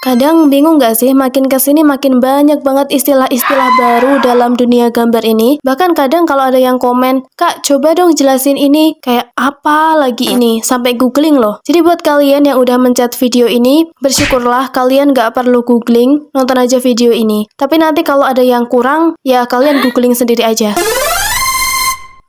Kadang bingung gak sih, makin kesini makin banyak banget istilah-istilah baru dalam dunia gambar ini. Bahkan kadang kalau ada yang komen, "Kak, coba dong jelasin ini." Kayak, apa lagi ini? Sampai googling loh. Jadi buat kalian yang udah mencet video ini, bersyukurlah kalian gak perlu googling, nonton aja video ini. Tapi nanti kalau ada yang kurang, ya kalian googling sendiri aja.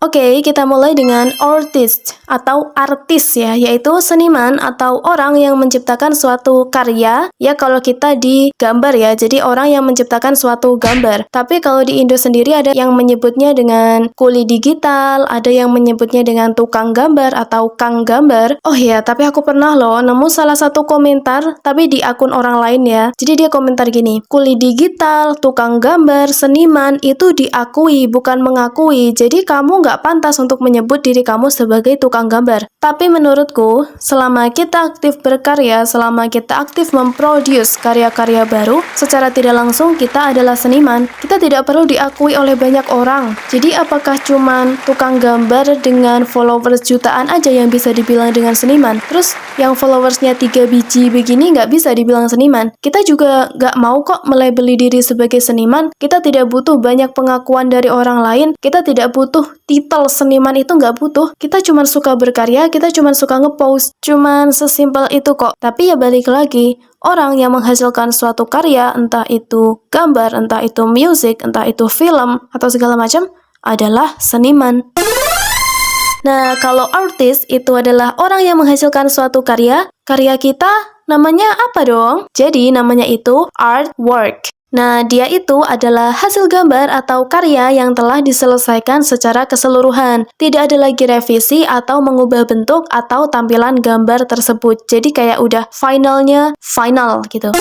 Oke, kita mulai dengan artist atau artis ya, yaitu seniman atau orang yang menciptakan suatu karya. Ya, kalau kita di gambar ya, jadi orang yang menciptakan suatu gambar. Tapi kalau di Indo sendiri ada yang menyebutnya dengan kuli digital, ada yang menyebutnya dengan tukang gambar atau kang gambar. Oh ya, tapi aku pernah loh nemu salah satu komentar, tapi di akun orang lain ya. Jadi dia komentar gini, kuli digital, tukang gambar, seniman itu diakui, bukan mengakui. Jadi kamu nggak pantas untuk menyebut diri kamu sebagai tukang gambar. Tapi menurutku, selama kita aktif berkarya, selama kita aktif memproduce karya-karya baru, secara tidak langsung kita adalah seniman. Kita tidak perlu diakui oleh banyak orang. Jadi apakah cuman tukang gambar dengan followers jutaan aja yang bisa dibilang dengan seniman? Terus yang followersnya 3 biji begini nggak bisa dibilang seniman? Kita juga nggak mau kok melabeli diri sebagai seniman. Kita tidak butuh banyak pengakuan dari orang lain. Kita tidak butuh titel seniman, itu nggak butuh. Kita cuma suka berkarya, kita cuma suka ngepost. Cuman sesimpel itu kok. Tapi ya balik lagi, orang yang menghasilkan suatu karya, entah itu gambar, entah itu musik, entah itu film, atau segala macam, adalah seniman. Nah, kalau artis itu adalah orang yang menghasilkan suatu karya, karya kita namanya apa dong? Jadi namanya itu artwork. Nah, dia itu adalah hasil gambar atau karya yang telah diselesaikan secara keseluruhan. Tidak ada lagi revisi atau mengubah bentuk atau tampilan gambar tersebut. Jadi kayak udah finalnya final gitu.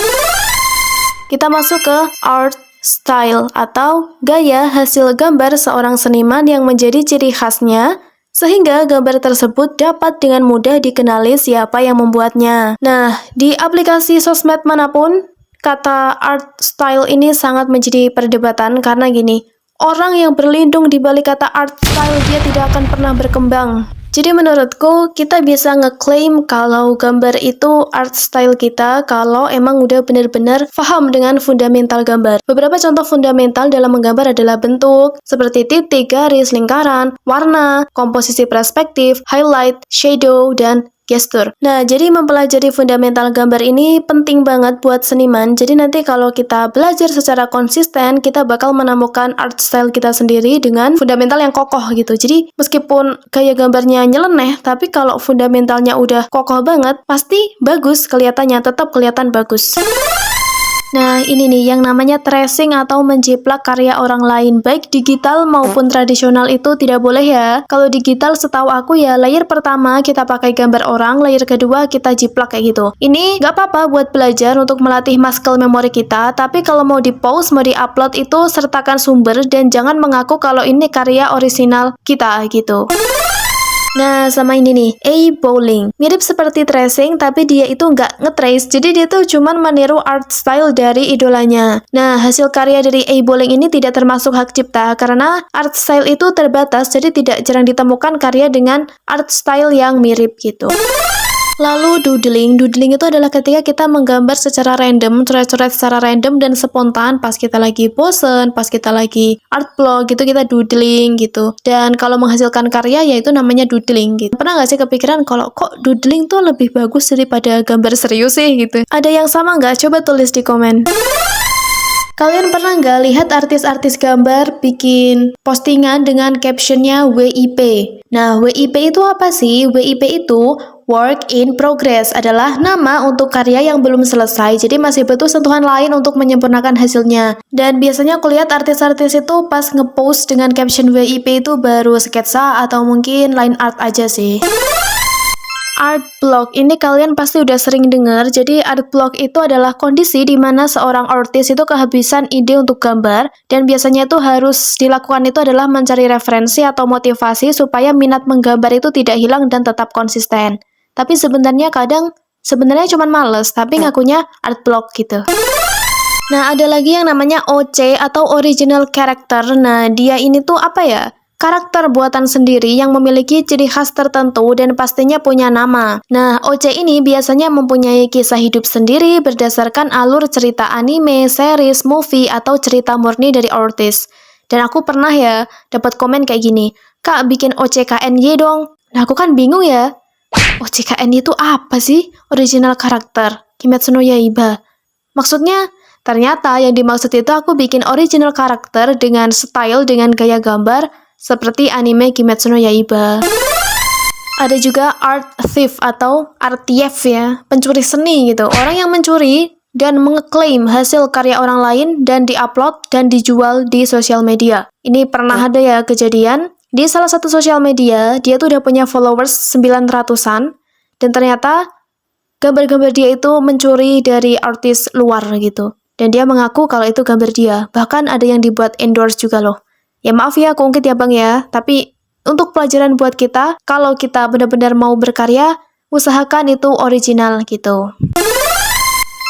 Kita masuk ke art style atau gaya hasil gambar seorang seniman yang menjadi ciri khasnya, sehingga gambar tersebut dapat dengan mudah dikenali siapa yang membuatnya. Nah, di aplikasi sosmed manapun, kata art style ini sangat menjadi perdebatan karena gini, orang yang berlindung di balik kata art style dia tidak akan pernah berkembang. Jadi menurutku kita bisa ngeklaim kalau gambar itu art style kita kalau emang udah benar-benar paham dengan fundamental gambar. Beberapa contoh fundamental dalam menggambar adalah bentuk, seperti titik, garis, lingkaran, warna, komposisi perspektif, highlight, shadow, dan gestur. Nah, jadi mempelajari fundamental gambar ini penting banget buat seniman. Jadi nanti kalau kita belajar secara konsisten, kita bakal menemukan art style kita sendiri dengan fundamental yang kokoh gitu. Jadi meskipun gaya gambarnya nyeleneh, tapi kalau fundamentalnya udah kokoh banget, pasti bagus kelihatannya, tetap kelihatan bagus. Nah, ini nih yang namanya tracing atau menjiplak karya orang lain, baik digital maupun tradisional itu tidak boleh ya. Kalau digital setahu aku ya layer pertama kita pakai gambar orang, layer kedua kita jiplak kayak gitu. Ini nggak apa-apa buat belajar untuk melatih muscle memori kita, tapi kalau mau di-post, mau di-upload itu sertakan sumber dan jangan mengaku kalau ini karya orisinal kita gitu. Nah, sama ini nih, A. Bowling. Mirip seperti tracing, tapi dia itu nggak nge-trace, jadi dia tuh cuman meniru art style dari idolanya. Nah, hasil karya dari A. Bowling ini tidak termasuk hak cipta, karena art style itu terbatas, jadi tidak jarang ditemukan karya dengan art style yang mirip gitu. Lalu doodling. Doodling itu adalah ketika kita menggambar secara random, coret-coret secara random dan spontan pas kita lagi bosen, pas kita lagi art block gitu, kita doodling gitu. Dan kalau menghasilkan karya yaitu namanya doodling gitu. Pernah nggak sih kepikiran kalau kok doodling tuh lebih bagus daripada gambar serius sih gitu? Ada yang sama nggak? Coba tulis di komen. Kalian pernah nggak lihat artis-artis gambar bikin postingan dengan captionnya WIP? Nah, WIP itu apa sih? WIP itu Work in Progress, adalah nama untuk karya yang belum selesai, jadi masih butuh sentuhan lain untuk menyempurnakan hasilnya. Dan biasanya aku lihat artis-artis itu pas ngepost dengan caption WIP itu baru sketsa atau mungkin line art aja sih. Art block ini kalian pasti udah sering dengar. Jadi art block itu adalah kondisi di mana seorang artis itu kehabisan ide untuk gambar, dan biasanya itu harus dilakukan itu adalah mencari referensi atau motivasi supaya minat menggambar itu tidak hilang dan tetap konsisten. Tapi sebenarnya sebenarnya cuma males, tapi ngakunya art block gitu. Nah, ada lagi yang namanya OC atau original character. Nah, dia ini tuh apa ya? karakter buatan sendiri yang memiliki ciri khas tertentu dan pastinya punya nama. Nah, OC ini biasanya mempunyai kisah hidup sendiri berdasarkan alur cerita anime, series, movie, atau cerita murni dari artis. Dan aku pernah ya dapat komen kayak gini, "Kak, bikin OCKNY dong." Nah, aku kan bingung ya. OCKNY itu apa sih? Original karakter Kimetsu no Yaiba. Maksudnya, ternyata yang dimaksud itu aku bikin original karakter dengan style, dengan gaya gambar seperti anime Kimetsu no Yaiba. Ada juga art thief atau art thief ya, pencuri seni gitu. Orang yang mencuri dan mengeklaim hasil karya orang lain dan diupload dan dijual di sosial media. Ini pernah ada ya kejadian di salah satu sosial media, dia tuh udah punya followers 900-an dan ternyata gambar-gambar dia itu mencuri dari artis luar gitu. Dan dia mengaku kalau itu gambar dia. Bahkan ada yang dibuat endorse juga loh. Ya maaf ya, aku ungkit ya bang ya. Tapi untuk pelajaran buat kita, kalau kita benar-benar mau berkarya, usahakan itu original gitu.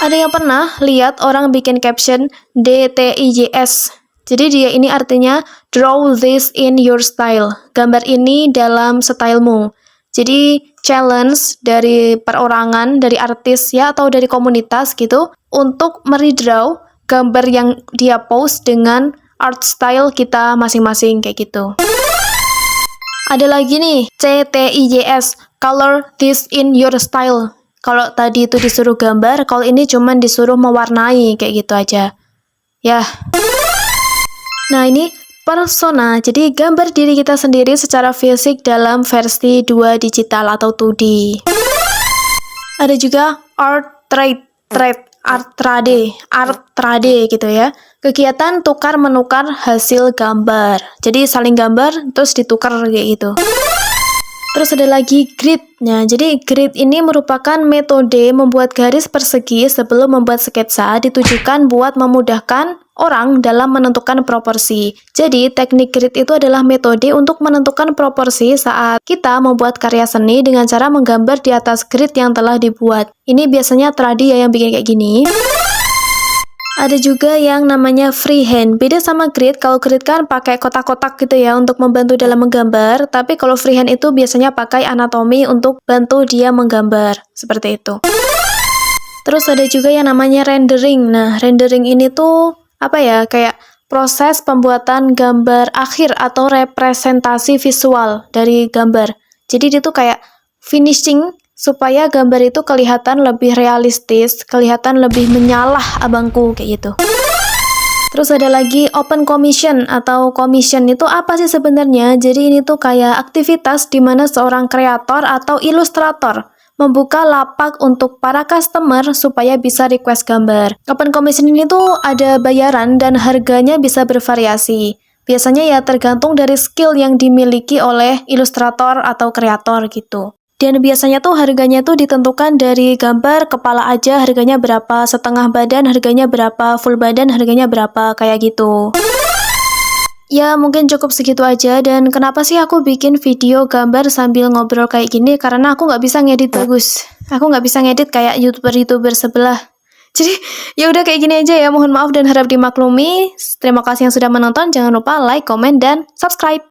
Ada yang pernah lihat orang bikin caption DTIJS. Jadi dia ini artinya draw this in your style. Gambar ini dalam stylemu. Jadi challenge dari perorangan, dari artis ya atau dari komunitas gitu untuk meredraw gambar yang dia post dengan art style kita masing-masing kayak gitu. Ada lagi nih, CTIJS, color this in your style. Kalau tadi itu disuruh gambar, kalau ini cuman disuruh mewarnai kayak gitu aja. Ya. Nah, ini persona, jadi gambar diri kita sendiri secara fisik dalam versi 2 digital atau 2D. Ada juga art trade, art trade gitu ya. Kegiatan tukar-menukar hasil gambar. Jadi saling gambar, terus ditukar kayak gitu. Terus ada lagi grid. Nah, jadi grid ini merupakan metode membuat garis persegi sebelum membuat sketsa ditujukan buat memudahkan orang dalam menentukan proporsi. Jadi, teknik grid itu adalah metode untuk menentukan proporsi saat kita membuat karya seni dengan cara menggambar di atas grid yang telah dibuat. Ini biasanya tradi ya yang bikin kayak gini. Ada juga yang namanya freehand. Beda sama grid, kalau grid kan pakai kotak-kotak gitu ya untuk membantu dalam menggambar, tapi kalau freehand itu biasanya pakai anatomi untuk bantu dia menggambar. Seperti itu. Terus ada juga yang namanya rendering. Nah, rendering ini tuh apa ya? Kayak proses pembuatan gambar akhir atau representasi visual dari gambar. Jadi dia tuh kayak finishing supaya gambar itu kelihatan lebih realistis, kelihatan lebih menyalah abangku kayak gitu. Terus ada lagi open commission atau commission itu apa sih sebenarnya? Jadi ini tuh kayak aktivitas di mana seorang kreator atau ilustrator membuka lapak untuk para customer supaya bisa request gambar. Open commission ini tuh ada bayaran dan harganya bisa bervariasi. Biasanya ya tergantung dari skill yang dimiliki oleh ilustrator atau kreator gitu. Dan biasanya tuh harganya tuh ditentukan dari gambar kepala aja harganya berapa, setengah badan harganya berapa, full badan harganya berapa, kayak gitu. Ya mungkin cukup segitu aja, dan kenapa sih aku bikin video gambar sambil ngobrol kayak gini, karena aku nggak bisa ngedit bagus. Aku nggak bisa ngedit kayak youtuber-youtuber sebelah. Jadi ya udah kayak gini aja ya, mohon maaf dan harap dimaklumi. Terima kasih yang sudah menonton, jangan lupa like, komen, dan subscribe.